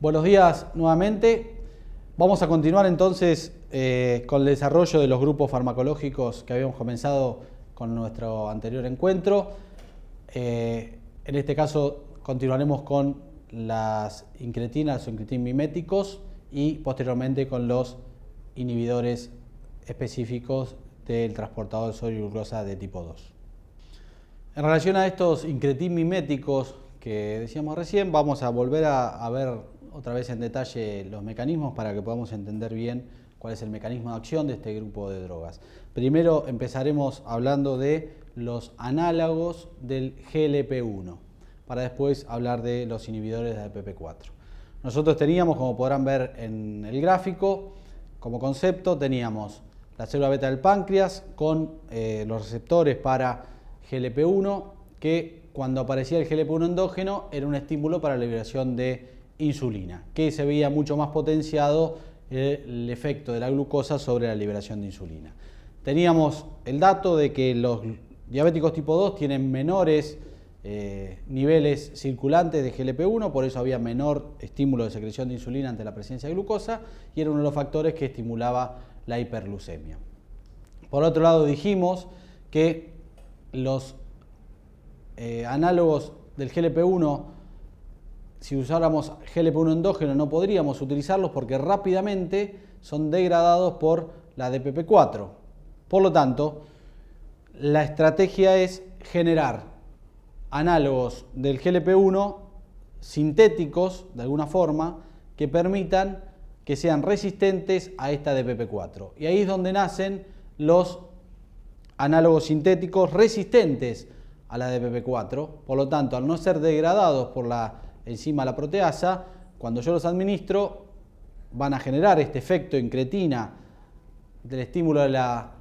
Buenos días nuevamente. Vamos a continuar entonces con el desarrollo de los grupos farmacológicos que habíamos comenzado con nuestro anterior encuentro. En este caso continuaremos con las incretinas o incretin miméticos y posteriormente con los inhibidores específicos del transportador de sodio y glucosa de tipo 2. En relación a estos incretin miméticos que decíamos recién, vamos a volver a ver otra vez en detalle los mecanismos para que podamos entender bien cuál es el mecanismo de acción de este grupo de drogas. Primero empezaremos hablando de los análogos del GLP-1, para después hablar de los inhibidores de APP4. Nosotros teníamos, como podrán ver en el gráfico, como concepto teníamos la célula beta del páncreas con los receptores para GLP-1, que cuando aparecía el GLP-1 endógeno era un estímulo para la liberación de insulina, que se veía mucho más potenciado el efecto de la glucosa sobre la liberación de insulina. Teníamos el dato de que los diabéticos tipo 2 tienen menores niveles circulantes de GLP-1, por eso había menor estímulo de secreción de insulina ante la presencia de glucosa y era uno de los factores que estimulaba la hiperglucemia. Por otro lado, dijimos que los análogos del GLP-1, si usáramos GLP-1 endógeno no podríamos utilizarlos porque rápidamente son degradados por la DPP4. Por lo tanto, la estrategia es generar análogos del GLP-1 sintéticos, de alguna forma, que permitan que sean resistentes a esta DPP4. Y ahí es donde nacen los análogos sintéticos resistentes a la DPP4. Por lo tanto, al no ser degradados por la enzima la proteasa, cuando yo los administro, van a generar este efecto incretina del estímulo de la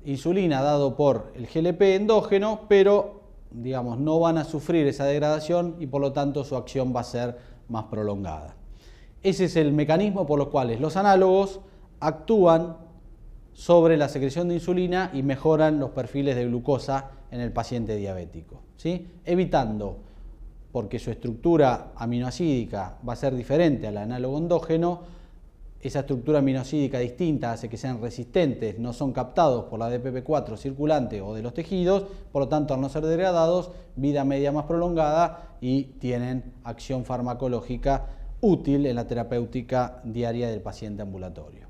insulina dado por el GLP endógeno, pero digamos, no van a sufrir esa degradación y por lo tanto su acción va a ser más prolongada. Ese es el mecanismo por los cuales los análogos actúan sobre la secreción de insulina y mejoran los perfiles de glucosa en el paciente diabético, ¿sí? Evitando, porque su estructura aminoácidica va a ser diferente al análogo endógeno, esa estructura aminoácidica distinta hace que sean resistentes, no son captados por la DPP4 circulante o de los tejidos, por lo tanto al no ser degradados, vida media más prolongada y tienen acción farmacológica útil en la terapéutica diaria del paciente ambulatorio.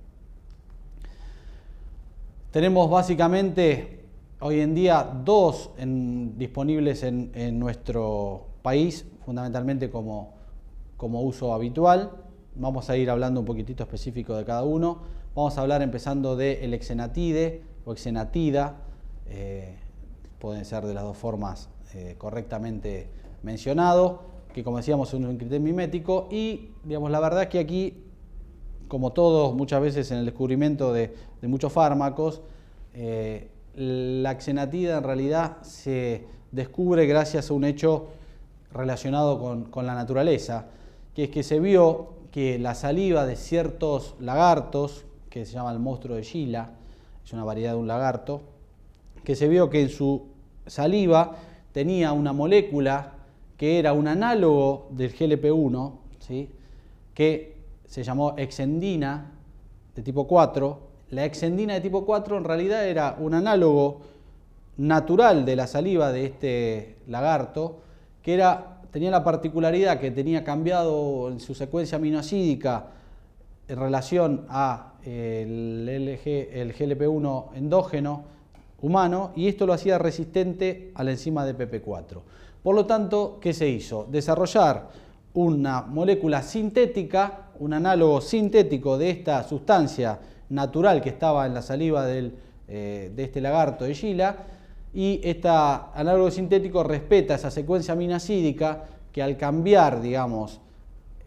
Tenemos básicamente hoy en día dos disponibles en nuestro país, fundamentalmente como uso habitual. Vamos a ir hablando un poquitito específico de cada uno. Vamos a hablar empezando del exenatide o exenatida, pueden ser de las dos formas correctamente mencionado, que como decíamos es un incretin mimético y digamos, la verdad es que aquí, como todos muchas veces en el descubrimiento de muchos fármacos, la exenatida en realidad se descubre gracias a un hecho relacionado con la naturaleza, que es que se vio que la saliva de ciertos lagartos, que se llama el monstruo de Gila, es una variedad de un lagarto, que se vio que en su saliva tenía una molécula que era un análogo del GLP-1, ¿sí? Que se llamó exendina de tipo 4. La exendina de tipo 4 en realidad era un análogo natural de la saliva de este lagarto, que tenía la particularidad que tenía cambiado en su secuencia aminoácidica en relación a el GLP-1 endógeno humano y esto lo hacía resistente a la enzima DPP4. Por lo tanto, ¿qué se hizo? Desarrollar una molécula sintética, un análogo sintético de esta sustancia natural que estaba en la saliva de este lagarto de Gila, y este análogo sintético respeta esa secuencia aminoácidica que al cambiar, digamos,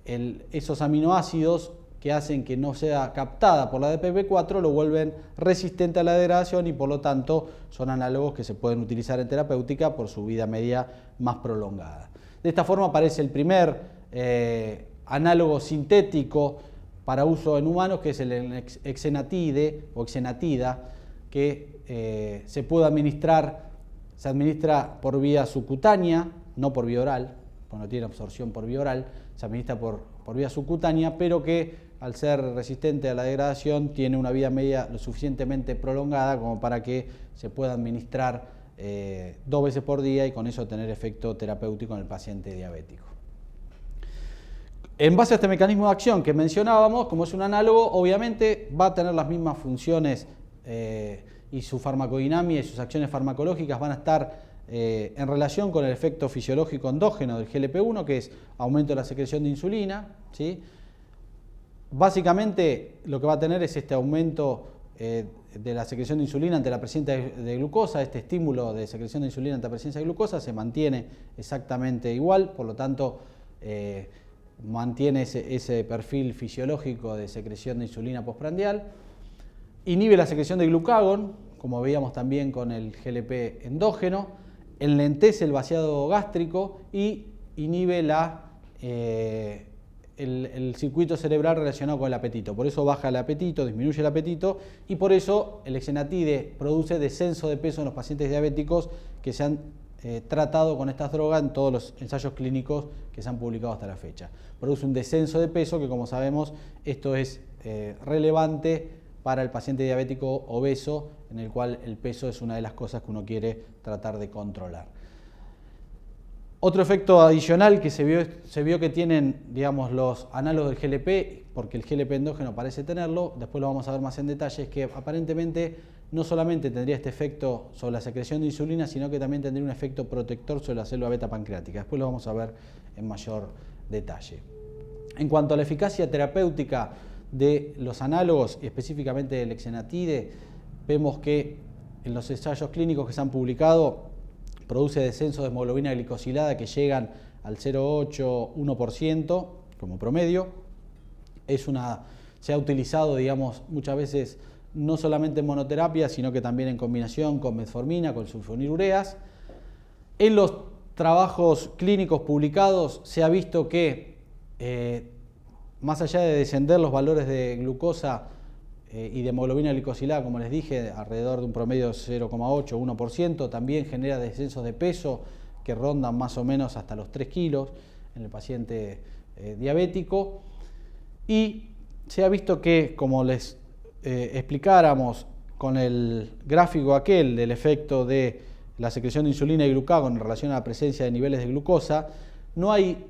esos aminoácidos que hacen que no sea captada por la DPP4 lo vuelven resistente a la degradación y por lo tanto son análogos que se pueden utilizar en terapéutica por su vida media más prolongada. De esta forma aparece el primer análogo sintético para uso en humanos, que es el exenatide o exenatida, que se administra por vía subcutánea, no por vía oral, porque no tiene absorción por vía oral, se administra por por vía subcutánea, pero que al ser resistente a la degradación tiene una vida media lo suficientemente prolongada como para que se pueda administrar 2 veces por día y con eso tener efecto terapéutico en el paciente diabético. En base a este mecanismo de acción que mencionábamos, como es un análogo, obviamente va a tener las mismas funciones y su farmacodinámica y sus acciones farmacológicas van a estar en relación con el efecto fisiológico endógeno del GLP-1, que es aumento de la secreción de insulina, ¿sí? Básicamente lo que va a tener es este aumento de la secreción de insulina ante la presencia de glucosa. Este estímulo de secreción de insulina ante la presencia de glucosa se mantiene exactamente igual, por lo tanto mantiene ese perfil fisiológico de secreción de insulina postprandial, inhibe la secreción de glucagón, como veíamos también con el GLP endógeno, enlentece el vaciado gástrico y inhibe el circuito cerebral relacionado con el apetito. Por eso baja el apetito, disminuye el apetito y por eso el exenatide produce descenso de peso en los pacientes diabéticos que se han tratado con estas drogas en todos los ensayos clínicos que se han publicado hasta la fecha. Produce un descenso de peso que, como sabemos, esto es relevante para el paciente diabético obeso, en el cual el peso es una de las cosas que uno quiere tratar de controlar. Otro efecto adicional que se vio que tienen, digamos, los análogos del GLP, porque el GLP endógeno parece tenerlo, después lo vamos a ver más en detalle, es que aparentemente no solamente tendría este efecto sobre la secreción de insulina, sino que también tendría un efecto protector sobre la célula beta pancreática. Después lo vamos a ver en mayor detalle. En cuanto a la eficacia terapéutica de los análogos, y específicamente del exenatide, vemos que en los ensayos clínicos que se han publicado produce descensos de hemoglobina glicosilada que llegan al 0,8-1% como promedio. Se ha utilizado, digamos, muchas veces no solamente en monoterapia, sino que también en combinación con metformina, con sulfonilureas. En los trabajos clínicos publicados se ha visto que más allá de descender los valores de glucosa y de hemoglobina glicosilada, como les dije, alrededor de un promedio de 0,8-1%, también genera descensos de peso que rondan más o menos hasta los 3 kilos en el paciente diabético. Y se ha visto que, como les explicáramos con el gráfico aquel del efecto de la secreción de insulina y glucagón en relación a la presencia de niveles de glucosa, no hay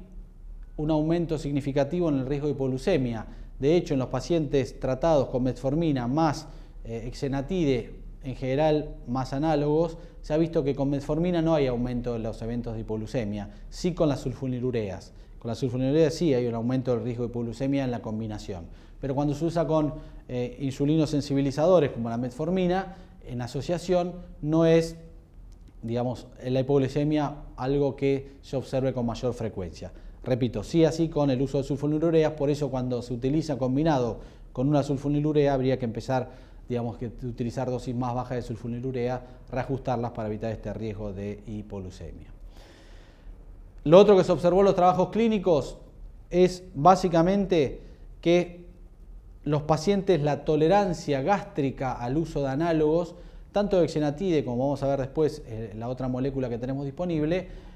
un aumento significativo en el riesgo de hipoglucemia. De hecho, en los pacientes tratados con metformina más exenatide, en general más análogos, se ha visto que con metformina no hay aumento de los eventos de hipoglucemia, sí con las sulfonilureas. Con las sulfonilureas sí hay un aumento del riesgo de hipoglucemia en la combinación. Pero cuando se usa con insulinosensibilizadores como la metformina, en asociación no es, digamos, la hipoglucemia algo que se observe con mayor frecuencia. Repito, sí así con el uso de sulfonilureas, por eso cuando se utiliza combinado con una sulfonilurea habría que empezar, digamos, que utilizar dosis más bajas de sulfonilurea, reajustarlas para evitar este riesgo de hipoglucemia. Lo otro que se observó en los trabajos clínicos es básicamente que los pacientes, la tolerancia gástrica al uso de análogos, tanto de exenatide como vamos a ver después la otra molécula que tenemos disponible,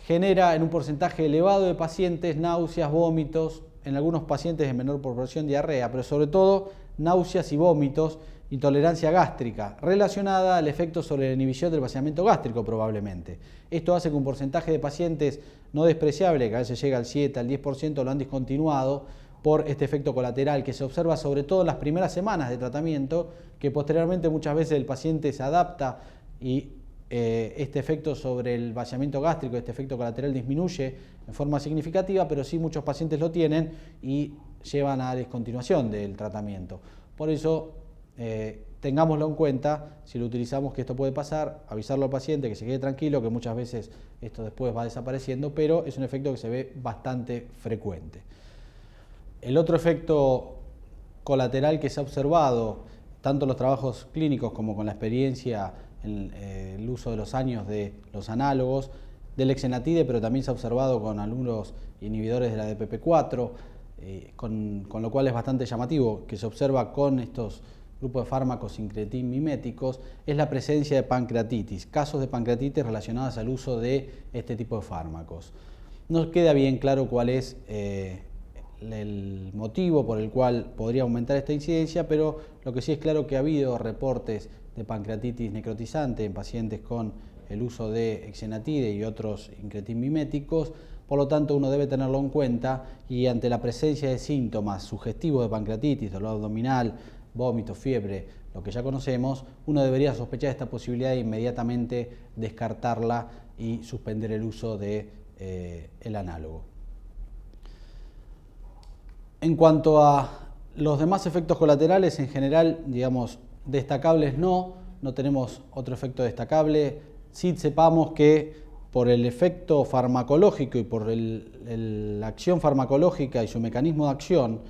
genera en un porcentaje elevado de pacientes náuseas, vómitos, en algunos pacientes en menor proporción diarrea, pero sobre todo náuseas y vómitos, intolerancia gástrica, relacionada al efecto sobre la inhibición del vaciamiento gástrico probablemente. Esto hace que un porcentaje de pacientes no despreciable, que a veces llega al 7, al 10%, lo han discontinuado por este efecto colateral que se observa sobre todo en las primeras semanas de tratamiento, que posteriormente muchas veces el paciente se adapta y este efecto sobre el vaciamiento gástrico, este efecto colateral disminuye en forma significativa, pero sí muchos pacientes lo tienen y llevan a descontinuación del tratamiento. Por eso, tengámoslo en cuenta, si lo utilizamos, que esto puede pasar, avisarlo al paciente, que se quede tranquilo, que muchas veces esto después va desapareciendo, pero es un efecto que se ve bastante frecuente. El otro efecto colateral que se ha observado, tanto en los trabajos clínicos como con la experiencia en el uso de los años de los análogos, del exenatide, pero también se ha observado con algunos inhibidores de la DPP4, con lo cual es bastante llamativo que se observa con estos grupos de fármacos sincretin miméticos, es la presencia de pancreatitis, casos de pancreatitis relacionados al uso de este tipo de fármacos. No queda bien claro cuál es el motivo por el cual podría aumentar esta incidencia, pero lo que sí es claro que ha habido reportes de pancreatitis necrotizante en pacientes con el uso de exenatide y otros incretin miméticos. Por lo tanto, uno debe tenerlo en cuenta y ante la presencia de síntomas sugestivos de pancreatitis, dolor abdominal, vómito, fiebre, lo que ya conocemos, uno debería sospechar esta posibilidad e inmediatamente descartarla y suspender el uso de el análogo. En cuanto a los demás efectos colaterales, en general, digamos, destacables no tenemos otro efecto destacable. Sí sepamos que por el efecto farmacológico y por la acción farmacológica y su mecanismo de acción,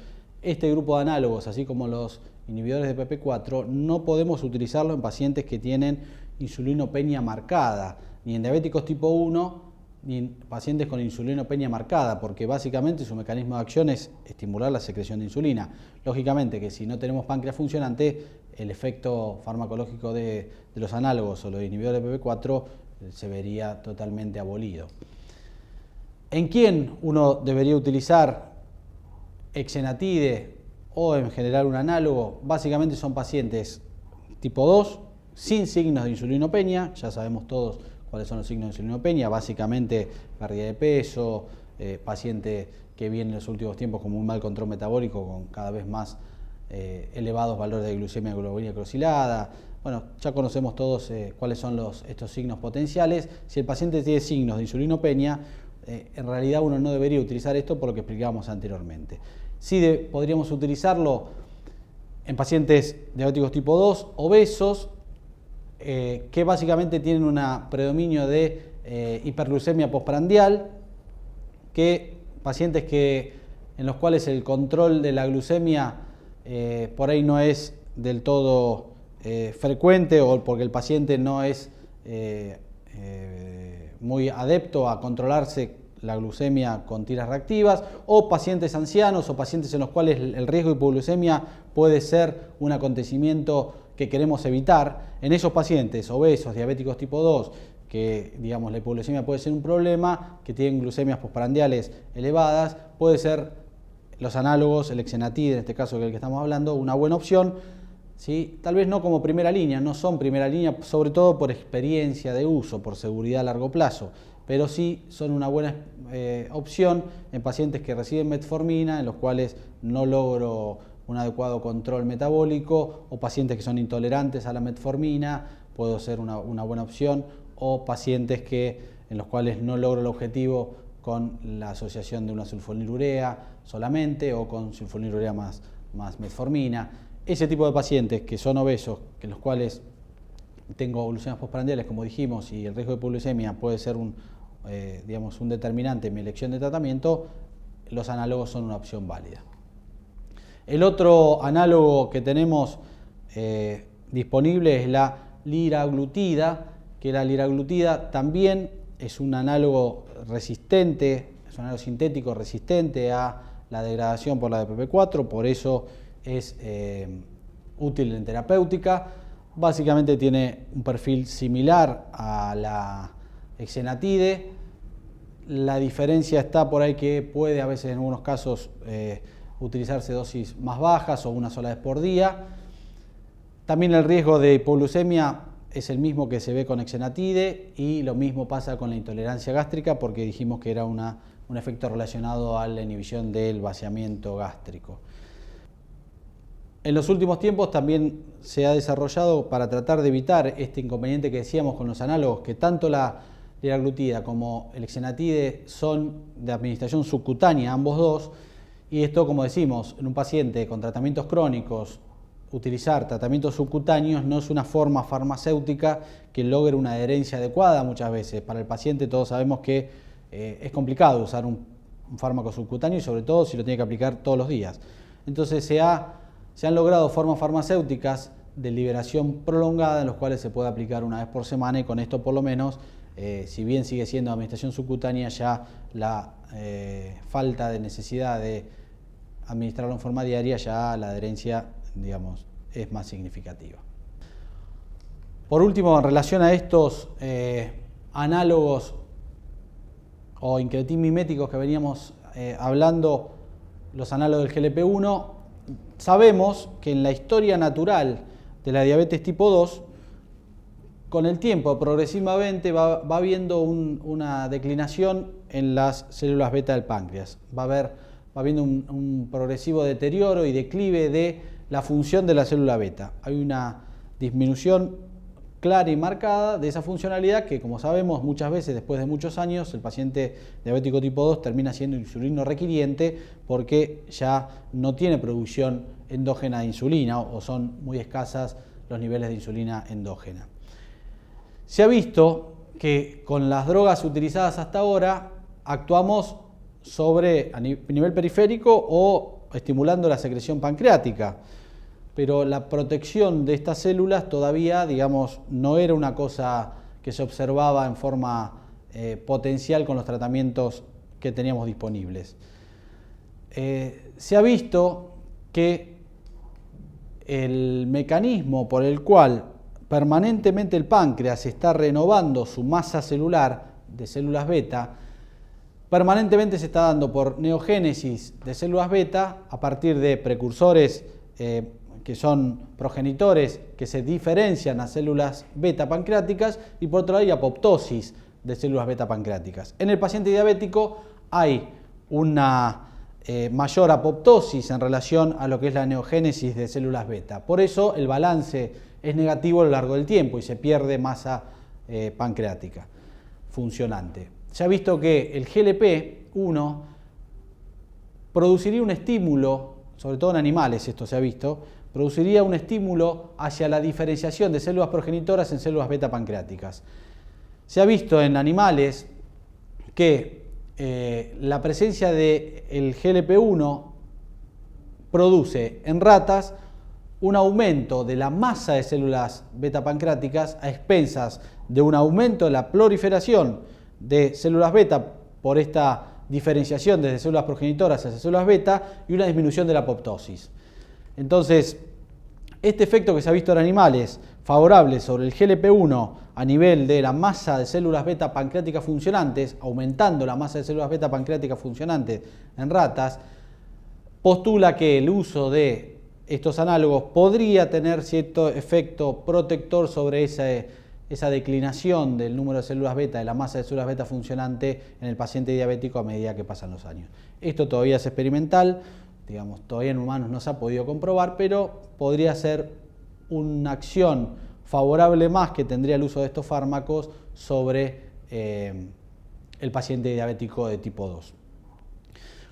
este grupo de análogos, así como los inhibidores de PP4, no podemos utilizarlo en pacientes que tienen insulinopenia marcada, ni en diabéticos tipo 1, ni en pacientes con insulinopenia marcada, porque básicamente su mecanismo de acción es estimular la secreción de insulina. Lógicamente que si no tenemos páncreas funcionante, el efecto farmacológico de los análogos o los inhibidores de PP4 se vería totalmente abolido. ¿En quién uno debería utilizar exenatide o en general un análogo? Básicamente son pacientes tipo 2 sin signos de insulinopenia. Ya sabemos todos cuáles son los signos de insulinopenia, básicamente pérdida de peso, paciente que viene en los últimos tiempos con un mal control metabólico, con cada vez más elevados valores de glucemia y globulina glucosilada. Bueno, ya conocemos todos cuáles son estos signos potenciales. Si el paciente tiene signos de insulinopenia, en realidad uno no debería utilizar esto por lo que explicábamos anteriormente. Sí podríamos utilizarlo en pacientes diabéticos tipo 2, obesos, que básicamente tienen un predominio de hiperglucemia postprandial, que pacientes en los cuales el control de la glucemia por ahí no es del todo frecuente o porque el paciente no es muy adepto a controlarse la glucemia con tiras reactivas, o pacientes ancianos o pacientes en los cuales el riesgo de hipoglucemia puede ser un acontecimiento que queremos evitar. En esos pacientes obesos, diabéticos tipo 2, que digamos la hipoglucemia puede ser un problema, que tienen glucemias postprandiales elevadas, puede ser los análogos, el exenatide, en este caso del que estamos hablando, una buena opción. ¿Sí? Tal vez no como primera línea, no son primera línea, sobre todo por experiencia de uso, por seguridad a largo plazo, pero sí son una buena opción en pacientes que reciben metformina, en los cuales no logro un adecuado control metabólico, o pacientes que son intolerantes a la metformina, puede ser una buena opción, o pacientes en los cuales no logro el objetivo con la asociación de una sulfonilurea solamente o con sulfonilurea más metformina. Ese tipo de pacientes que son obesos, en los cuales tengo glucemias postprandiales, como dijimos, y el riesgo de hipoglucemia puede ser un determinante en mi elección de tratamiento, los análogos son una opción válida. El otro análogo que tenemos disponible es la liraglutida, que la liraglutida también es un análogo resistente, es un análogo sintético resistente a la degradación por la de PP4, por eso es útil en terapéutica. Básicamente tiene un perfil similar a la exenatide. La diferencia está por ahí que puede a veces en algunos casos utilizarse dosis más bajas o una sola vez por día. También el riesgo de hipoglucemia es el mismo que se ve con exenatide y lo mismo pasa con la intolerancia gástrica, porque dijimos que era un efecto relacionado a la inhibición del vaciamiento gástrico. En los últimos tiempos también se ha desarrollado para tratar de evitar este inconveniente que decíamos con los análogos, que tanto la liraglutida como el exenatide son de administración subcutánea, ambos dos, y esto, como decimos, en un paciente con tratamientos crónicos, utilizar tratamientos subcutáneos no es una forma farmacéutica que logre una adherencia adecuada muchas veces. Para el paciente todos sabemos que es complicado usar un fármaco subcutáneo y sobre todo si lo tiene que aplicar todos los días. Entonces se han logrado formas farmacéuticas de liberación prolongada en los cuales se puede aplicar una vez por semana, y con esto por lo menos, si bien sigue siendo administración subcutánea, ya la falta de necesidad de administrarlo en forma diaria, ya la adherencia, digamos, es más significativa. Por último, en relación a estos análogos o incretin miméticos que veníamos hablando, los análogos del GLP-1, sabemos que en la historia natural de la diabetes tipo 2, con el tiempo, progresivamente va habiendo una declinación en las células beta del páncreas. Va habiendo un progresivo deterioro y declive de la función de la célula beta. Hay una disminución clara y marcada de esa funcionalidad que, como sabemos, muchas veces después de muchos años el paciente diabético tipo 2 termina siendo insulino requiriente porque ya no tiene producción endógena de insulina o son muy escasas los niveles de insulina endógena. Se ha visto que con las drogas utilizadas hasta ahora actuamos a nivel periférico o estimulando la secreción pancreática, pero la protección de estas células todavía, digamos, no era una cosa que se observaba en forma potencial con los tratamientos que teníamos disponibles. Se ha visto que el mecanismo por el cual permanentemente el páncreas está renovando su masa celular de células beta, permanentemente se está dando por neogénesis de células beta a partir de precursores que son progenitores que se diferencian a células beta pancreáticas y por otro lado hay apoptosis de células beta pancreáticas. En el paciente diabético hay una mayor apoptosis en relación a lo que es la neogénesis de células beta. Por eso el balance es negativo a lo largo del tiempo y se pierde masa pancreática funcionante. Se ha visto que el GLP-1 produciría un estímulo, sobre todo en animales esto se ha visto, produciría un estímulo hacia la diferenciación de células progenitoras en células beta pancreáticas. Se ha visto en animales que la presencia del GLP-1 produce en ratas un aumento de la masa de células beta pancreáticas a expensas de un aumento de la proliferación de células beta por esta diferenciación desde células progenitoras hacia células beta y una disminución de la apoptosis. Entonces, este efecto que se ha visto en animales favorable sobre el GLP-1 a nivel de la masa de células beta pancreáticas funcionantes, aumentando la masa de células beta pancreáticas funcionantes en ratas, postula que el uso de estos análogos podría tener cierto efecto protector sobre esa declinación del número de células beta, de la masa de células beta funcionante en el paciente diabético a medida que pasan los años. Esto todavía es experimental, digamos, todavía en humanos no se ha podido comprobar, pero podría ser una acción favorable más que tendría el uso de estos fármacos sobre el paciente diabético de tipo 2.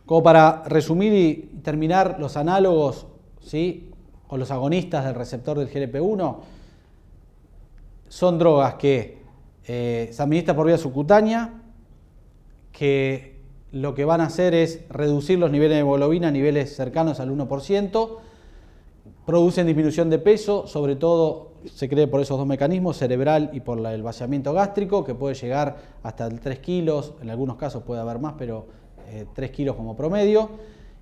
Como para resumir y terminar, los análogos, ¿sí?, o los agonistas del receptor del GLP-1 son drogas que se administran por vía subcutánea, que lo que van a hacer es reducir los niveles de hemoglobina a niveles cercanos al 1%, producen disminución de peso, sobre todo se cree por esos dos mecanismos, cerebral y por el vaciamiento gástrico, que puede llegar hasta 3 kilos, en algunos casos puede haber más, pero 3 kilos como promedio.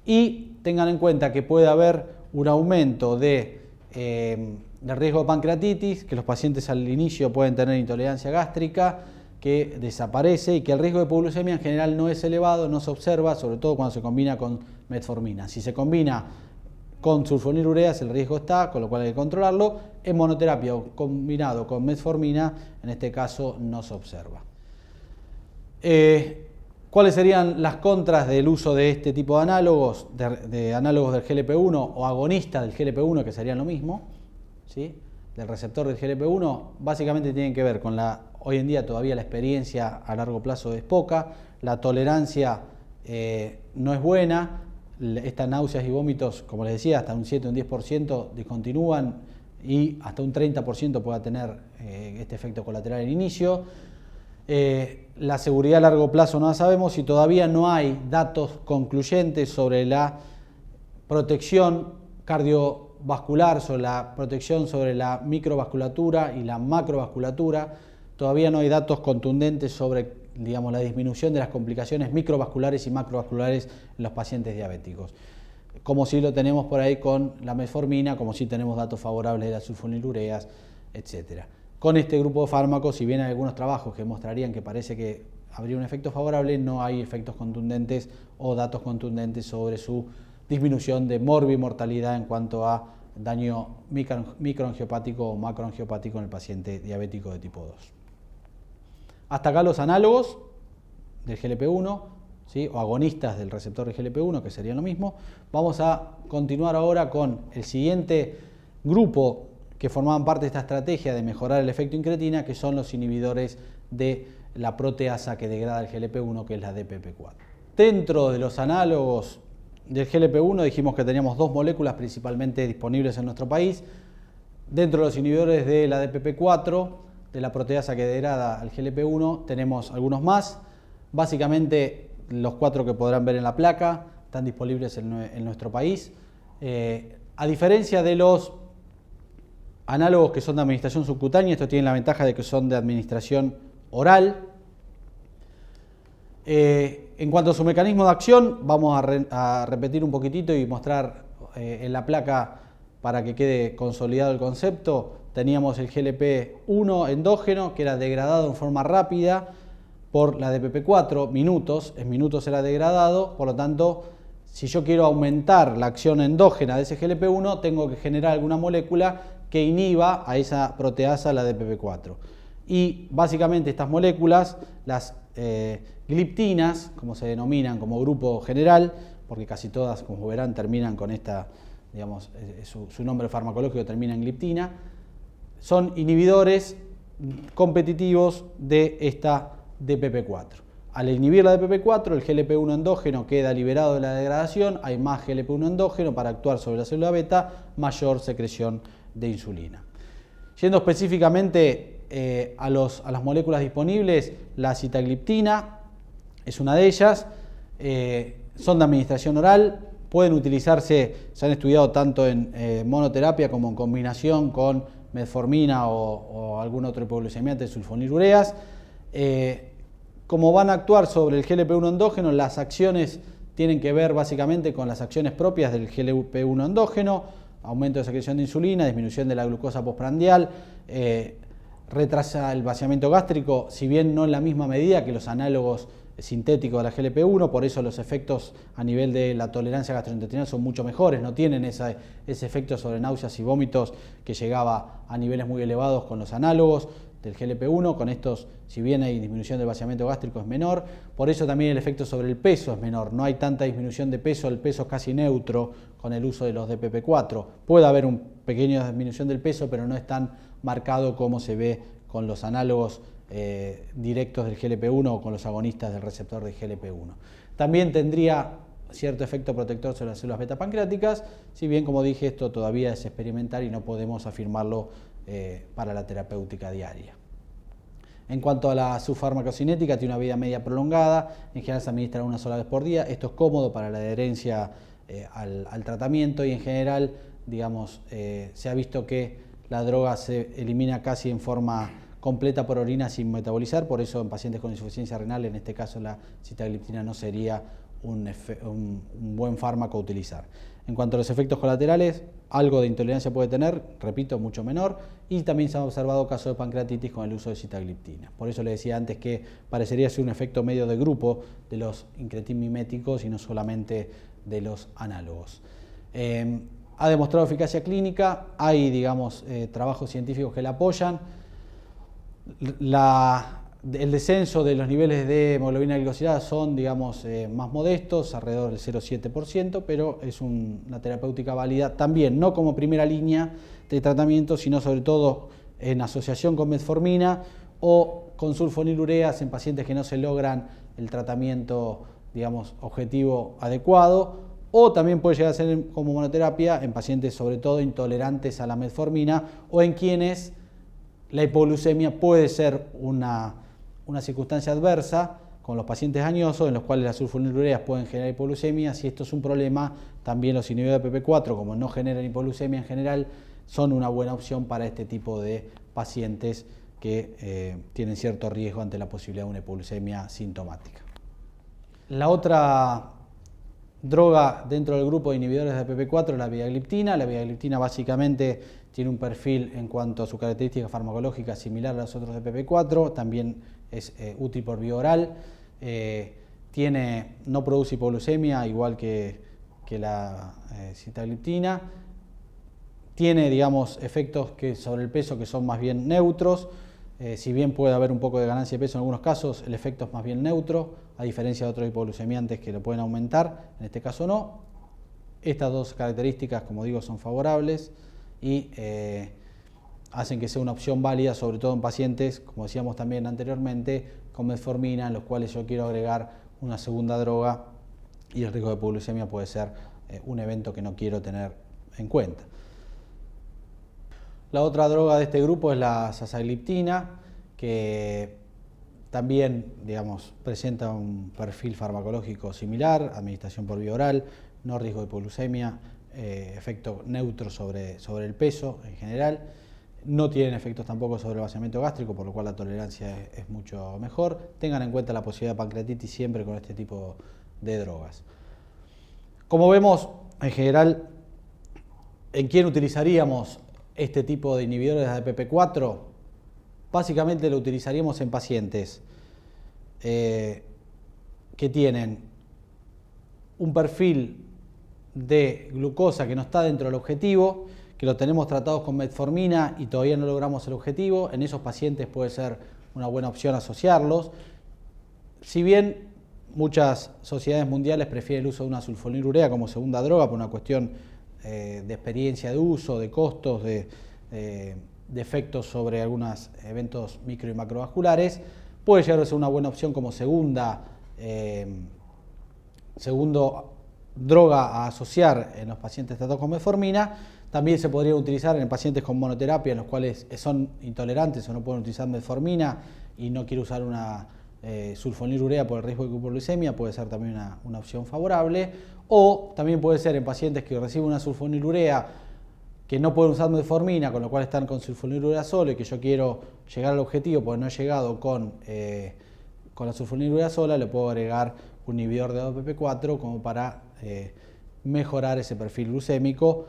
Y tengan en cuenta que puede haber un aumento del riesgo de pancreatitis, que los pacientes al inicio pueden tener intolerancia gástrica, que desaparece y que el riesgo de hipoglucemia en general no es elevado, no se observa, sobre todo cuando se combina con metformina. Si se combina con sulfonilureas el riesgo está, con lo cual hay que controlarlo. En monoterapia o combinado con metformina, en este caso no se observa. ¿Cuáles serían las contras del uso de este tipo de análogos, de análogos del GLP-1 o agonistas del GLP-1, que serían lo mismo, ¿sí?, del receptor del GLP-1? Básicamente tienen que ver con hoy en día todavía la experiencia a largo plazo es poca, la tolerancia no es buena, estas náuseas y vómitos, como les decía, hasta un 7 o un 10% discontinúan y hasta un 30% pueda tener este efecto colateral en inicio. La seguridad a largo plazo no la sabemos y todavía no hay datos concluyentes sobre la protección cardiovascular, sobre la protección sobre la microvasculatura y la macrovasculatura. Todavía no hay datos contundentes sobre, digamos, la disminución de las complicaciones microvasculares y macrovasculares en los pacientes diabéticos, como si lo tenemos por ahí con la metformina, como si tenemos datos favorables de las sulfonilureas, etc. Con este grupo de fármacos, si bien hay algunos trabajos que mostrarían que parece que habría un efecto favorable, no hay efectos contundentes o datos contundentes sobre su disminución de morbimortalidad en cuanto a daño microangiopático o macroangiopático en el paciente diabético de tipo 2. Hasta acá los análogos del GLP-1, ¿sí? O agonistas del receptor de GLP-1, que serían lo mismo. Vamos a continuar ahora con el siguiente grupo que formaban parte de esta estrategia de mejorar el efecto incretina, que son los inhibidores de la proteasa que degrada el GLP-1, que es la DPP-4. Dentro de los análogos del GLP-1 dijimos que teníamos dos moléculas principalmente disponibles en nuestro país. Dentro de los inhibidores de la DPP-4, de la proteasa que degrada al GLP-1, tenemos algunos más. Básicamente los 4 que podrán ver en la placa están disponibles en nuestro país. A diferencia de los análogos que son de administración subcutánea, estos tienen la ventaja de que son de administración oral. En cuanto a su mecanismo de acción, vamos a repetir un poquitito y mostrar en la placa para que quede consolidado el concepto. Teníamos el GLP-1 endógeno, que era degradado en forma rápida por la DPP-4, en minutos era degradado. Por lo tanto, si yo quiero aumentar la acción endógena de ese GLP-1, tengo que generar alguna molécula que inhiba a esa proteasa, la DPP-4. Y básicamente estas moléculas, las gliptinas, como se denominan como grupo general, porque casi todas, como verán, terminan con esta, digamos, su nombre farmacológico termina en gliptina, son inhibidores competitivos de esta DPP-4. Al inhibir la DPP-4, el GLP-1 endógeno queda liberado de la degradación, hay más GLP-1 endógeno para actuar sobre la célula beta, mayor secreción de insulina. Yendo específicamente a las moléculas disponibles, la sitagliptina es una de ellas, son de administración oral, pueden utilizarse, se han estudiado tanto en monoterapia como en combinación con metformina o algún otro hipoglucemiante, sulfonilureas. Como van a actuar sobre el GLP-1 endógeno, las acciones tienen que ver básicamente con las acciones propias del GLP-1 endógeno, aumento de secreción de insulina, disminución de la glucosa postprandial, retrasa el vaciamiento gástrico, si bien no en la misma medida que los análogos sintéticos de la GLP-1, por eso los efectos a nivel de la tolerancia gastrointestinal son mucho mejores, no tienen ese efecto sobre náuseas y vómitos que llegaba a niveles muy elevados con los análogos del GLP-1, con estos, si bien hay disminución del vaciamiento gástrico, es menor, por eso también el efecto sobre el peso es menor, no hay tanta disminución de peso, el peso es casi neutro con el uso de los DPP-4, puede haber una pequeña disminución del peso, pero no es tan marcado como se ve con los análogos directos del GLP-1 o con los agonistas del receptor de GLP-1. También tendría cierto efecto protector sobre las células beta pancreáticas, si bien, como dije, esto todavía es experimental y no podemos afirmarlo para la terapéutica diaria. En cuanto a su farmacocinética, tiene una vida media prolongada, en general se administra una sola vez por día, esto es cómodo para la adherencia al tratamiento y en general, digamos, se ha visto que la droga se elimina casi en forma completa por orina sin metabolizar, por eso en pacientes con insuficiencia renal, en este caso la sitagliptina no sería un buen fármaco a utilizar. En cuanto a los efectos colaterales, algo de intolerancia puede tener, repito, mucho menor, y también se han observado casos de pancreatitis con el uso de sitagliptina. Por eso le decía antes que parecería ser un efecto medio de grupo de los incretin miméticos y no solamente de los análogos. Ha demostrado eficacia clínica, hay, digamos, trabajos científicos que la apoyan. El descenso de los niveles de hemoglobina glicosilada son, digamos, más modestos, alrededor del 0,7%, pero es una terapéutica válida también, no como primera línea de tratamiento, sino sobre todo en asociación con metformina o con sulfonilureas en pacientes que no se logran el tratamiento, digamos, objetivo adecuado, o también puede llegar a ser como monoterapia en pacientes sobre todo intolerantes a la metformina o en quienes la hipoglucemia puede ser una circunstancia adversa, con los pacientes añosos, en los cuales las sulfonilureas pueden generar hipoglucemia. Si esto es un problema, también los inhibidores de PP4, como no generan hipoglucemia en general, son una buena opción para este tipo de pacientes que tienen cierto riesgo ante la posibilidad de una hipoglucemia sintomática. La otra droga dentro del grupo de inhibidores de PP4 es la vigagliptina. La vigagliptina básicamente tiene un perfil en cuanto a su característica farmacológica similar a los otros de PP4, también es útil por vía oral, no produce hipoglucemia igual que que la sitagliptina. Tiene, digamos, efectos sobre el peso que son más bien neutros. Si bien puede haber un poco de ganancia de peso en algunos casos, el efecto es más bien neutro, a diferencia de otros hipoglucemiantes que lo pueden aumentar, en este caso no. Estas dos características, como digo, son favorables y hacen que sea una opción válida, sobre todo en pacientes, como decíamos también anteriormente, con metformina, en los cuales yo quiero agregar una segunda droga y el riesgo de hipoglucemia puede ser un evento que no quiero tener en cuenta. La otra droga de este grupo es la sasagliptina, que también, digamos, presenta un perfil farmacológico similar, administración por vía oral, no riesgo de hipoglucemia, efecto neutro sobre el peso en general. No tienen efectos tampoco sobre el vaciamiento gástrico, por lo cual la tolerancia es mucho mejor. Tengan en cuenta la posibilidad de pancreatitis siempre con este tipo de drogas. Como vemos, en general, ¿en quién utilizaríamos este tipo de inhibidores de ADPP4? Básicamente lo utilizaríamos en pacientes que tienen un perfil de glucosa que no está dentro del objetivo, que lo tenemos tratados con metformina y todavía no logramos el objetivo. En esos pacientes puede ser una buena opción asociarlos. Si bien muchas sociedades mundiales prefieren el uso de una sulfonilurea como segunda droga por una cuestión de experiencia de uso, de costos, de efectos sobre algunos eventos micro y macrovasculares, puede llegar a ser una buena opción como segunda droga a asociar en los pacientes tratados con metformina. También se podría utilizar en pacientes con monoterapia, en los cuales son intolerantes o no pueden utilizar metformina y no quiero usar una sulfonilurea por el riesgo de hipoglucemia, puede ser también una opción favorable. O también puede ser en pacientes que reciben una sulfonilurea que no pueden usar metformina, con lo cual están con sulfonilurea sola y que yo quiero llegar al objetivo porque no he llegado con la sulfonilurea sola, le puedo agregar un inhibidor de ADPP4 como para mejorar ese perfil glucémico.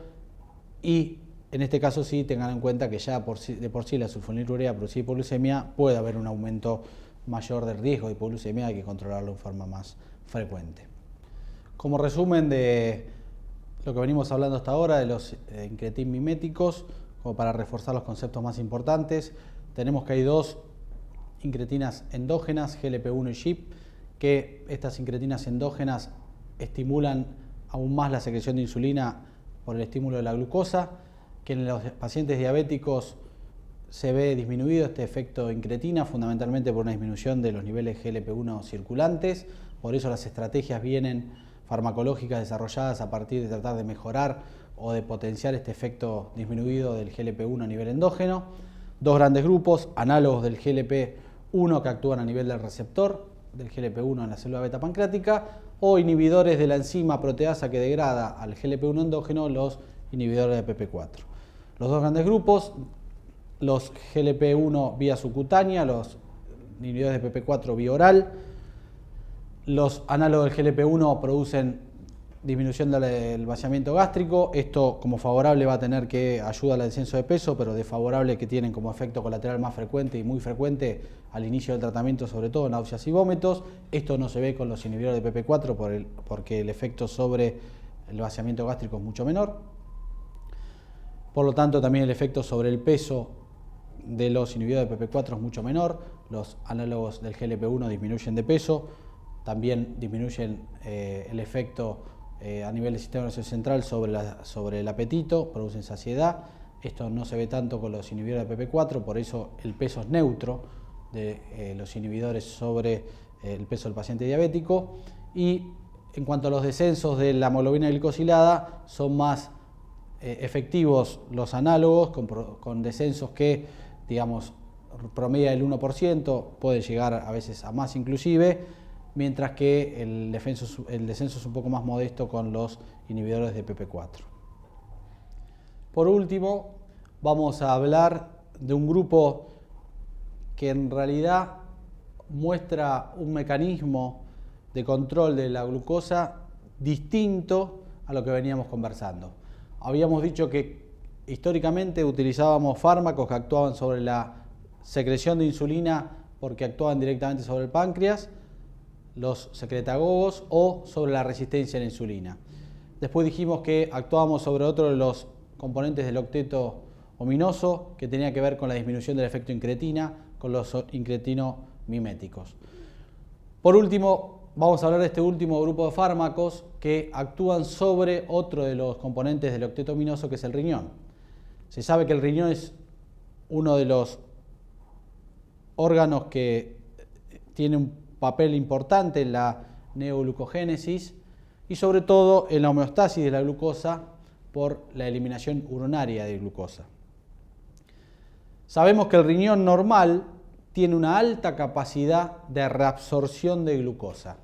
Y en este caso sí tengan en cuenta que ya de por sí la sulfonilurea produce hipoglucemia, puede haber un aumento mayor del riesgo de hipoglucemia, hay que controlarlo en forma más frecuente. Como resumen de lo que venimos hablando hasta ahora de los incretin miméticos, como para reforzar los conceptos más importantes, tenemos que hay dos incretinas endógenas, GLP-1 y GIP, que estas incretinas endógenas estimulan aún más la secreción de insulina por el estímulo de la glucosa, que en los pacientes diabéticos se ve disminuido este efecto incretina, fundamentalmente por una disminución de los niveles GLP-1 circulantes. Por eso las estrategias farmacológicas desarrolladas a partir de tratar de mejorar o de potenciar este efecto disminuido del GLP-1 a nivel endógeno. Dos grandes grupos, análogos del GLP-1 que actúan a nivel del receptor del GLP-1 en la célula beta pancreática, o inhibidores de la enzima proteasa que degrada al GLP-1 endógeno, los inhibidores de PP4. Los dos grandes grupos, los GLP-1 vía subcutánea, los inhibidores de PP4 vía oral. Los análogos del GLP-1 producen disminución del vaciamiento gástrico. Esto como favorable va a tener que ayuda al descenso de peso, pero desfavorable que tienen como efecto colateral más frecuente y muy frecuente al inicio del tratamiento, sobre todo náuseas y vómitos. Esto no se ve con los inhibidores de PP4 porque el efecto sobre el vaciamiento gástrico es mucho menor. Por lo tanto, también el efecto sobre el peso de los inhibidores de PP4 es mucho menor. Los análogos del GLP-1 disminuyen de peso, también disminuyen el efecto a nivel del sistema nervioso central sobre el apetito, producen saciedad. Esto no se ve tanto con los inhibidores de PP4, por eso el peso es neutro de los inhibidores sobre el peso del paciente diabético. Y en cuanto a los descensos de la hemoglobina glicosilada, son más efectivos los análogos, con descensos que, digamos, promedia el 1%, puede llegar a veces a más inclusive, mientras que el descenso es un poco más modesto con los inhibidores de PP4. Por último, vamos a hablar de un grupo que en realidad muestra un mecanismo de control de la glucosa distinto a lo que veníamos conversando. Habíamos dicho que históricamente utilizábamos fármacos que actuaban sobre la secreción de insulina porque actuaban directamente sobre el páncreas, los secretagogos, o sobre la resistencia a la insulina. Después dijimos que actuábamos sobre otro de los componentes del octeto ominoso, que tenía que ver con la disminución del efecto incretina, con los incretino-miméticos. Por último, vamos a hablar de este último grupo de fármacos que actúan sobre otro de los componentes del octeto ominoso, que es el riñón. Se sabe que el riñón es uno de los órganos que tiene un papel importante en la neoglucogénesis y sobre todo en la homeostasis de la glucosa por la eliminación urinaria de glucosa. Sabemos que el riñón normal tiene una alta capacidad de reabsorción de glucosa.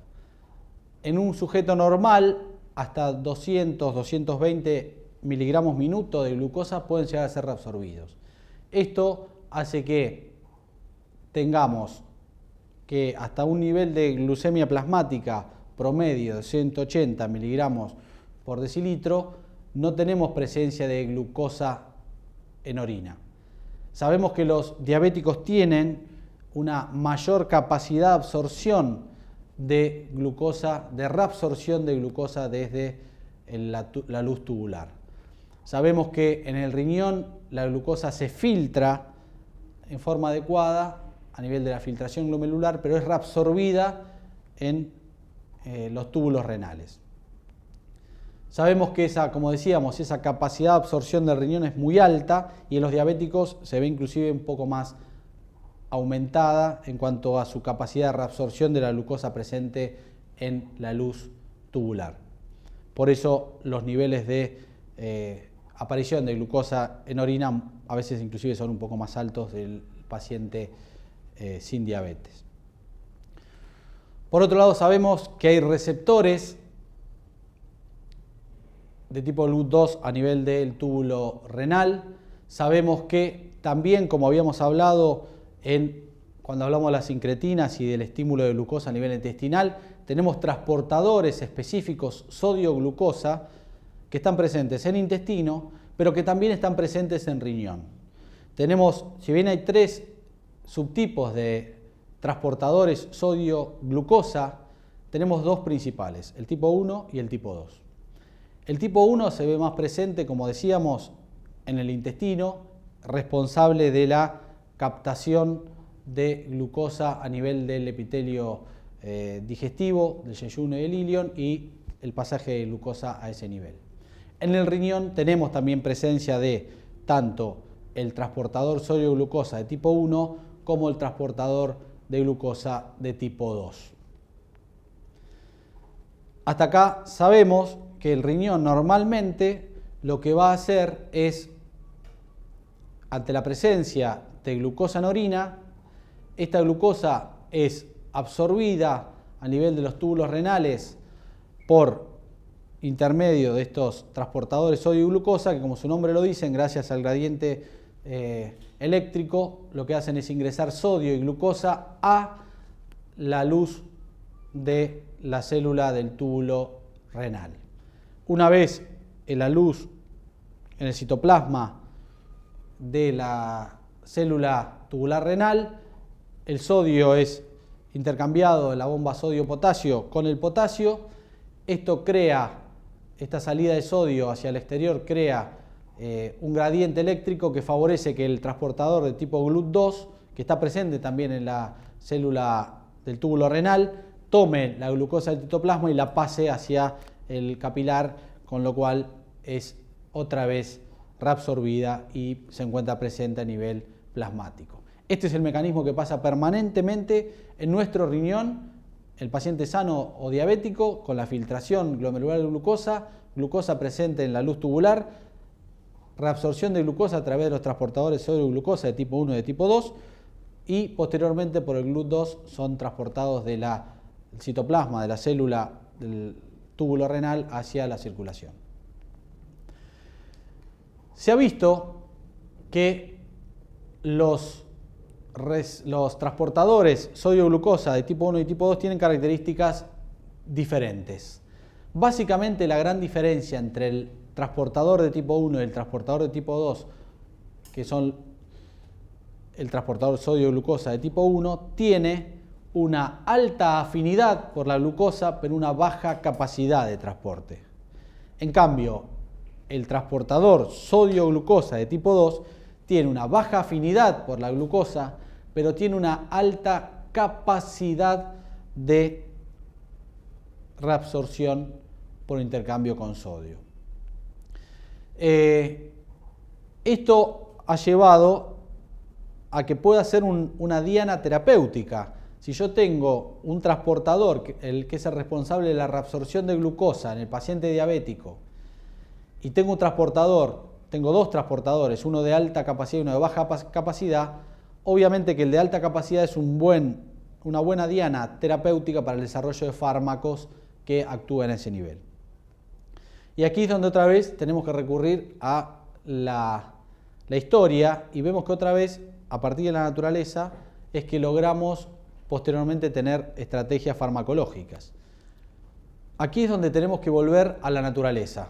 En un sujeto normal, hasta 200-220 miligramos minuto de glucosa pueden llegar a ser reabsorbidos. Esto hace que tengamos que hasta un nivel de glucemia plasmática promedio de 180 miligramos por decilitro, no tenemos presencia de glucosa en orina. Sabemos que los diabéticos tienen una mayor capacidad de absorción de glucosa, de reabsorción de glucosa desde la luz tubular. Sabemos que en el riñón la glucosa se filtra en forma adecuada a nivel de la filtración glomerular, pero es reabsorbida en los túbulos renales. Sabemos que como decíamos, esa capacidad de absorción del riñón es muy alta y en los diabéticos se ve inclusive un poco más aumentada en cuanto a su capacidad de reabsorción de la glucosa presente en la luz tubular. Por eso los niveles de aparición de glucosa en orina a veces inclusive son un poco más altos del paciente sin diabetes. Por otro lado, sabemos que hay receptores de tipo GLUT2 a nivel del túbulo renal. Sabemos que también, como habíamos hablado cuando hablamos de las incretinas y del estímulo de glucosa a nivel intestinal, tenemos transportadores específicos sodio-glucosa que están presentes en intestino, pero que también están presentes en riñón. Tenemos, si bien hay 3 subtipos de transportadores sodio-glucosa, tenemos 2 principales, el tipo 1 y el tipo 2. El tipo 1 se ve más presente, como decíamos, en el intestino, responsable de la captación de glucosa a nivel del epitelio digestivo, del yeyuno y del ilion, y el pasaje de glucosa a ese nivel. En el riñón tenemos también presencia de tanto el transportador sodio-glucosa de tipo 1 como el transportador de glucosa de tipo 2. Hasta acá sabemos que el riñón normalmente lo que va a hacer es, ante la presencia de glucosa en orina, esta glucosa es absorbida a nivel de los túbulos renales por intermedio de estos transportadores sodio y glucosa, que como su nombre lo dicen, gracias al gradiente eléctrico, lo que hacen es ingresar sodio y glucosa a la luz de la célula del túbulo renal. Una vez en la luz, en el citoplasma de la célula tubular renal, el sodio es intercambiado en la bomba sodio-potasio con el potasio. Esta salida de sodio hacia el exterior crea un gradiente eléctrico que favorece que el transportador de tipo GLUT2, que está presente también en la célula del túbulo renal, tome la glucosa del citoplasma y la pase hacia el capilar, con lo cual es otra vez reabsorbida y se encuentra presente a nivel plasmático. Este es el mecanismo que pasa permanentemente en nuestro riñón, el paciente sano o diabético, con la filtración glomerular de glucosa, glucosa presente en la luz tubular, reabsorción de glucosa a través de los transportadores sodio-glucosa de tipo 1 y de tipo 2, y posteriormente por el GLUT2 son transportados del citoplasma de la célula del túbulo renal hacia la circulación. Se ha visto que los transportadores sodio-glucosa de tipo 1 y tipo 2 tienen características diferentes. Básicamente la gran diferencia entre el transportador de tipo 1 y el transportador de tipo 2, que son el transportador sodio-glucosa de tipo 1, tiene una alta afinidad por la glucosa, pero una baja capacidad de transporte. En cambio, el transportador sodio-glucosa de tipo 2 tiene una baja afinidad por la glucosa, pero tiene una alta capacidad de reabsorción por intercambio con sodio. Esto ha llevado a que pueda ser una diana terapéutica. Si yo tengo un transportador, el que es el responsable de la reabsorción de glucosa en el paciente diabético, y tengo dos transportadores, uno de alta capacidad y uno de baja capacidad, obviamente que el de alta capacidad es una buena diana terapéutica para el desarrollo de fármacos que actúen a ese nivel. Y aquí es donde otra vez tenemos que recurrir a la historia y vemos que otra vez, a partir de la naturaleza, es que logramos posteriormente tener estrategias farmacológicas. Aquí es donde tenemos que volver a la naturaleza.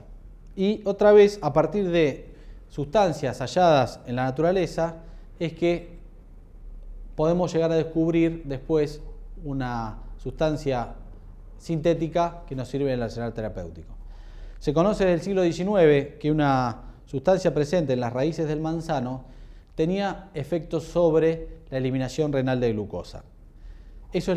Y otra vez, a partir de sustancias halladas en la naturaleza, es que podemos llegar a descubrir después una sustancia sintética que nos sirve en el arsenal terapéutico. Se conoce desde el siglo XIX que una sustancia presente en las raíces del manzano tenía efectos sobre la eliminación renal de glucosa. Eso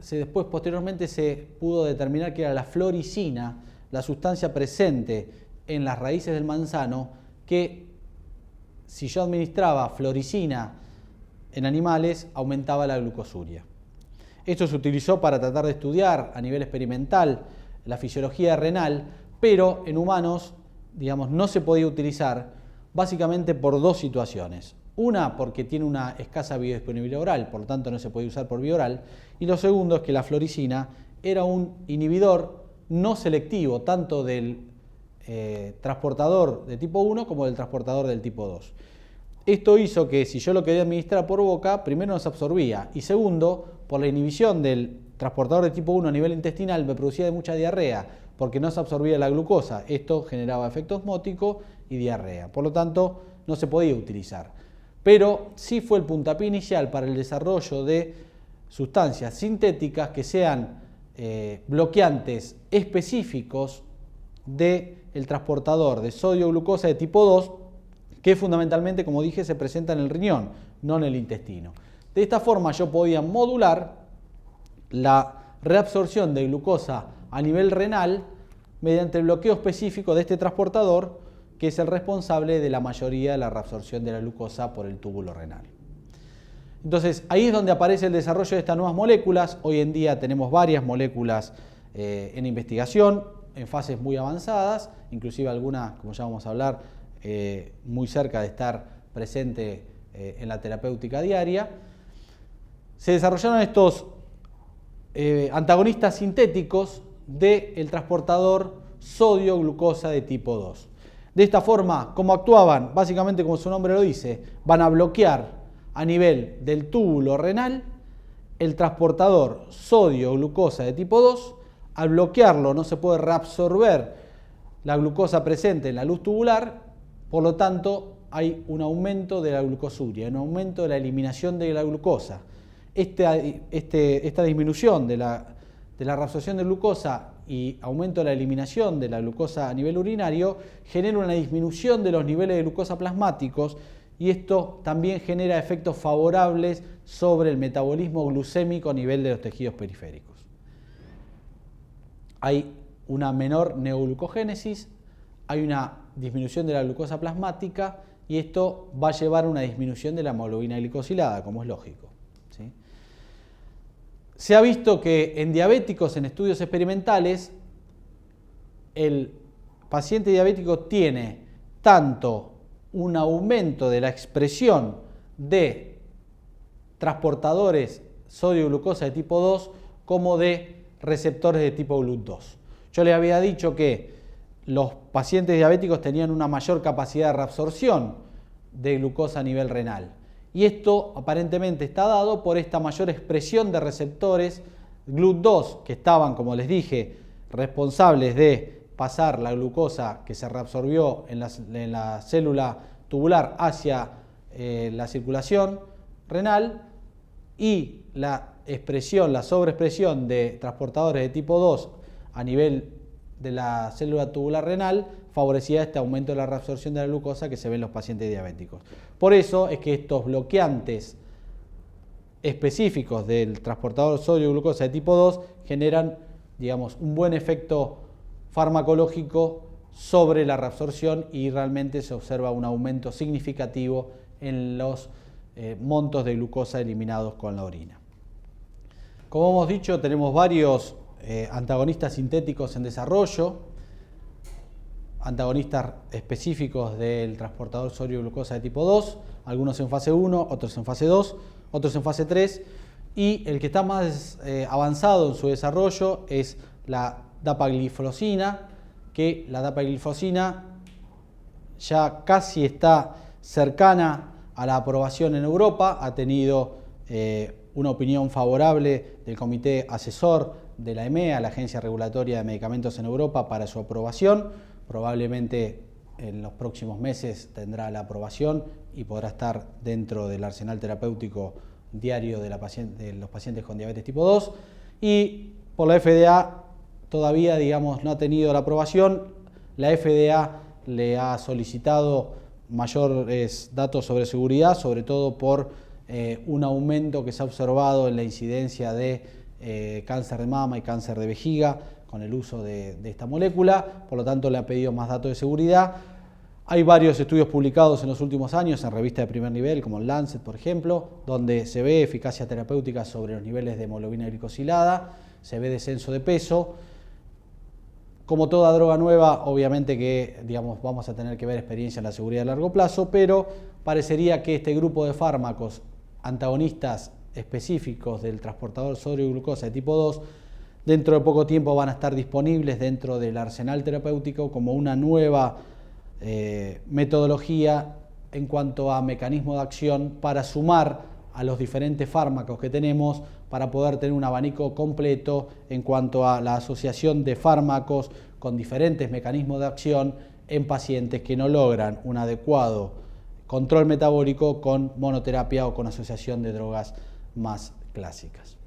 después, posteriormente, se pudo determinar que era la floricina, la sustancia presente en las raíces del manzano, que si yo administraba floricina en animales, aumentaba la glucosuria. Esto se utilizó para tratar de estudiar a nivel experimental la fisiología renal, pero en humanos, no se podía utilizar básicamente por dos situaciones. Una, porque tiene una escasa biodisponibilidad oral, por lo tanto no se puede usar por vía oral. Y lo segundo es que la floricina era un inhibidor no selectivo, tanto del transportador de tipo 1 como del transportador del tipo 2. Esto hizo que si yo lo quería administrar por boca, primero no se absorbía y segundo, por la inhibición del transportador de tipo 1 a nivel intestinal, me producía mucha diarrea porque no se absorbía la glucosa. Esto generaba efecto osmótico y diarrea. Por lo tanto, no se podía utilizar. Pero sí fue el puntapié inicial para el desarrollo de sustancias sintéticas que sean bloqueantes específicos del transportador de sodio-glucosa de tipo 2, que fundamentalmente, como dije, se presenta en el riñón, no en el intestino. De esta forma yo podía modular la reabsorción de glucosa a nivel renal mediante el bloqueo específico de este transportador, que es el responsable de la mayoría de la reabsorción de la glucosa por el túbulo renal. Entonces, ahí es donde aparece el desarrollo de estas nuevas moléculas. Hoy en día tenemos varias moléculas en investigación, en fases muy avanzadas, inclusive algunas, como ya vamos a hablar, muy cerca de estar presente en la terapéutica diaria. Se desarrollaron estos antagonistas sintéticos del transportador sodio-glucosa de tipo 2. De esta forma, ¿cómo actuaban? Básicamente, como su nombre lo dice, van a bloquear a nivel del túbulo renal el transportador sodio-glucosa de tipo 2. Al bloquearlo no se puede reabsorber la glucosa presente en la luz tubular, por lo tanto hay un aumento de la glucosuria, un aumento de la eliminación de la glucosa. Esta disminución de la reabsorción de glucosa y aumento de la eliminación de la glucosa a nivel urinario genera una disminución de los niveles de glucosa plasmáticos y esto también genera efectos favorables sobre el metabolismo glucémico a nivel de los tejidos periféricos. Hay una menor neoglucogénesis, hay una disminución de la glucosa plasmática y esto va a llevar a una disminución de la hemoglobina glicosilada, como es lógico, ¿sí? Se ha visto que en diabéticos, en estudios experimentales, el paciente diabético tiene tanto un aumento de la expresión de transportadores sodio-glucosa de tipo 2 como de receptores de tipo GLUT2. Yo les había dicho que los pacientes diabéticos tenían una mayor capacidad de reabsorción de glucosa a nivel renal. Y esto aparentemente está dado por esta mayor expresión de receptores GLUT2 que estaban, como les dije, responsables de pasar la glucosa que se reabsorbió en la célula tubular hacia la circulación renal y la sobreexpresión de transportadores de tipo 2 a nivel de la célula tubular renal favorecía este aumento de la reabsorción de la glucosa que se ve en los pacientes diabéticos. Por eso es que estos bloqueantes específicos del transportador sodio-glucosa de tipo 2 generan, digamos, un buen efecto farmacológico sobre la reabsorción y realmente se observa un aumento significativo en los montos de glucosa eliminados con la orina. Como hemos dicho, tenemos varios antagonistas sintéticos en desarrollo, antagonistas específicos del transportador sodio-glucosa de tipo 2, algunos en fase 1, otros en fase 2, otros en fase 3, y el que está más avanzado en su desarrollo es la dapagliflozina, que la dapagliflozina ya casi está cercana a la aprobación en Europa, ha tenido una opinión favorable del Comité Asesor de la EMEA, la Agencia Regulatoria de Medicamentos en Europa, para su aprobación. Probablemente en los próximos meses tendrá la aprobación y podrá estar dentro del arsenal terapéutico diario de los pacientes con diabetes tipo 2. Y por la FDA todavía, digamos, no ha tenido la aprobación. La FDA le ha solicitado mayores datos sobre seguridad, sobre todo por un aumento que se ha observado en la incidencia de cáncer de mama y cáncer de vejiga con el uso de esta molécula. Por lo tanto, le ha pedido más datos de seguridad. Hay varios estudios publicados en los últimos años en revistas de primer nivel, como el Lancet, por ejemplo, donde se ve eficacia terapéutica sobre los niveles de hemoglobina glicosilada, se ve descenso de peso. Como toda droga nueva, obviamente que, digamos, vamos a tener que ver experiencia en la seguridad a largo plazo, pero parecería que este grupo de fármacos antagonistas específicos del transportador sodio-glucosa de tipo 2, dentro de poco tiempo van a estar disponibles dentro del arsenal terapéutico como una nueva metodología en cuanto a mecanismo de acción para sumar a los diferentes fármacos que tenemos para poder tener un abanico completo en cuanto a la asociación de fármacos con diferentes mecanismos de acción en pacientes que no logran un adecuado control metabólico con monoterapia o con asociación de drogas más clásicas.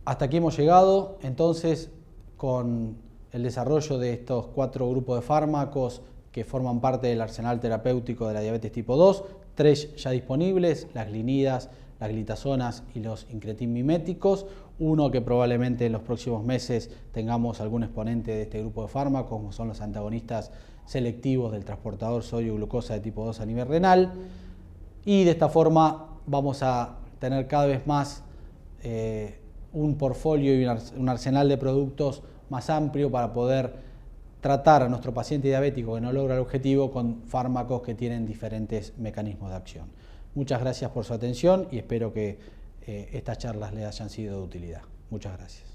Hasta aquí hemos llegado entonces con el desarrollo de estos 4 grupos de fármacos que forman parte del arsenal terapéutico de la diabetes tipo 2, 3 ya disponibles, las glinidas, las glitazonas y los incretin miméticos, uno que probablemente en los próximos meses tengamos algún exponente de este grupo de fármacos, como son los antagonistas selectivos del transportador sodio-glucosa de tipo 2 a nivel renal, y de esta forma vamos a tener cada vez más un portfolio y un arsenal de productos más amplio para poder tratar a nuestro paciente diabético que no logra el objetivo con fármacos que tienen diferentes mecanismos de acción. Muchas gracias por su atención y espero que estas charlas les hayan sido de utilidad. Muchas gracias.